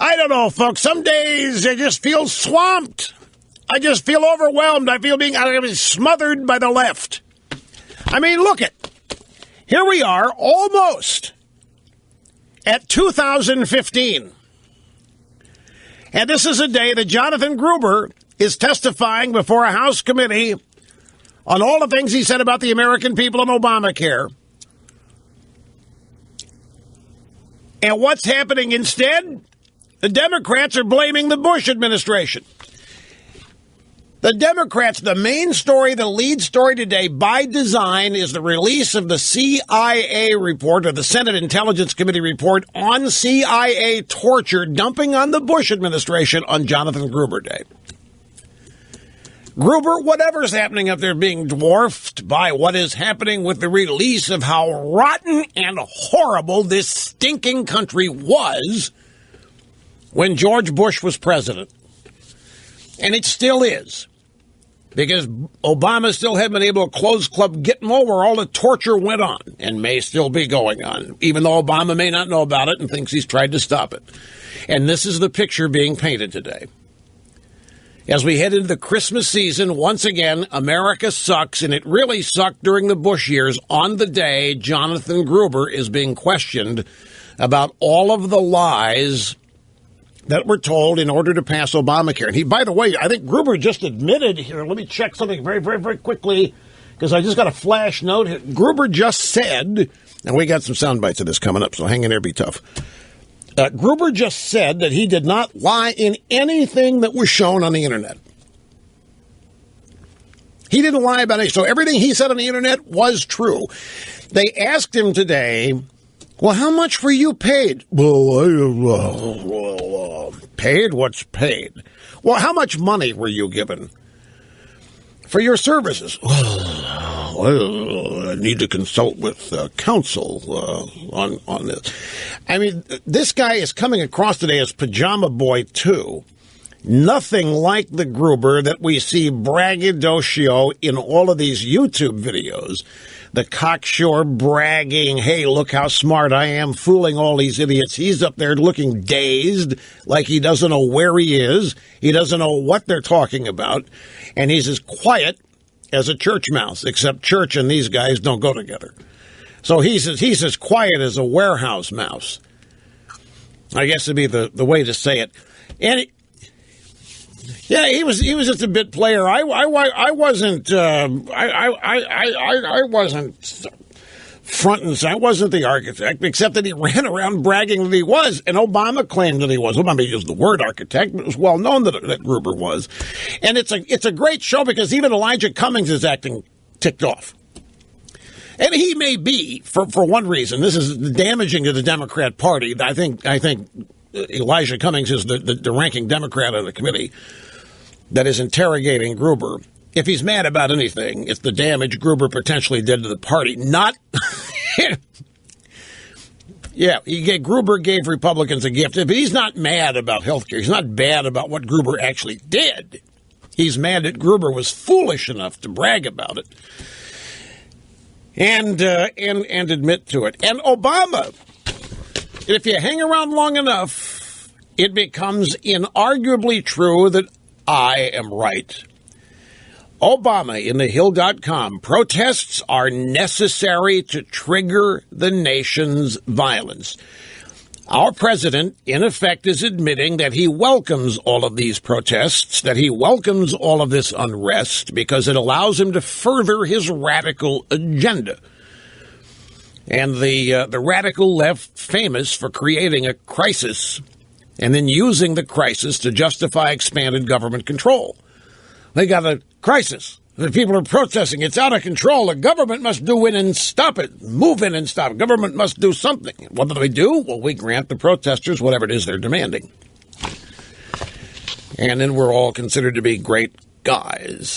I don't know, folks. Some days I just feel swamped. I just feel overwhelmed. I feel being smothered by the left. I mean, look it. Here we are, almost at 2015. And this is a day that Jonathan Gruber is testifying before a House committee on all the things he said about the American people and Obamacare. And what's happening instead? The Democrats are blaming the Bush administration. The Democrats, the main story, the lead story today, by design, is the release of the CIA report, or the Senate Intelligence Committee report, on CIA torture, dumping on the Bush administration on Jonathan Gruber Day. Gruber, whatever's happening up there, being dwarfed by what is happening with the release of how rotten and horrible this stinking country was when George Bush was president. And it still is. Because Obama still hadn't been able to close Club Gitmo, where all the torture went on and may still be going on, even though Obama may not know about it and thinks he's tried to stop it. And this is the picture being painted today. As we head into the Christmas season, once again, America sucks, and it really sucked during the Bush years. On the day Jonathan Gruber is being questioned about all of the lies that were told in order to pass Obamacare. And he, by the way, I think Gruber just admitted here, let me check something very, very, very quickly, because I just got a flash note here. Gruber just said, and we got some sound bites of this coming up, so hang in there, be tough. Gruber just said that he did not lie in anything that was shown on the internet. He didn't lie about it. So everything he said on the internet was true. They asked him today, well, how much were you paid? Well, paid? What's paid? Well, how much money were you given for your services? Well, I need to consult with counsel on this. I mean, this guy is coming across today as Pajama Boy 2. Nothing like the Gruber that we see braggadocio in all of these YouTube videos. The cocksure bragging, hey, look how smart I am, fooling all these idiots. He's up there looking dazed, like he doesn't know where he is. He doesn't know what they're talking about. And he's as quiet as a church mouse, except church and these guys don't go together. So he's as quiet as a warehouse mouse. I guess would be the way to say it. And he was just a bit player. I wasn't front and center. I wasn't the architect, except that he ran around bragging that he was, and Obama claimed that he was. Obama used the word architect, but it was well known that Gruber was. And it's a great show because even Elijah Cummings is acting ticked off. And he may be, for one reason. This is damaging to the Democrat Party. I think Elijah Cummings is the ranking Democrat on the committee that is interrogating Gruber. If he's mad about anything, it's the damage Gruber potentially did to the party. Not, Gruber gave Republicans a gift. If he's not mad about health care, he's not bad about what Gruber actually did. He's mad that Gruber was foolish enough to brag about it and admit to it. And Obama, if you hang around long enough, it becomes inarguably true that I am right. Obama in thehill.com, protests are necessary to trigger the nation's violence. Our president, in effect, is admitting that he welcomes all of these protests, that he welcomes all of this unrest because it allows him to further his radical agenda. And the radical left, famous for creating a crisis and then using the crisis to justify expanded government control. They got a crisis. The people are protesting. It's out of control. The government must do in and stop it. Move in and stop it. Government must do something. What do they do? Well, we grant the protesters whatever it is they're demanding. And then we're all considered to be great guys.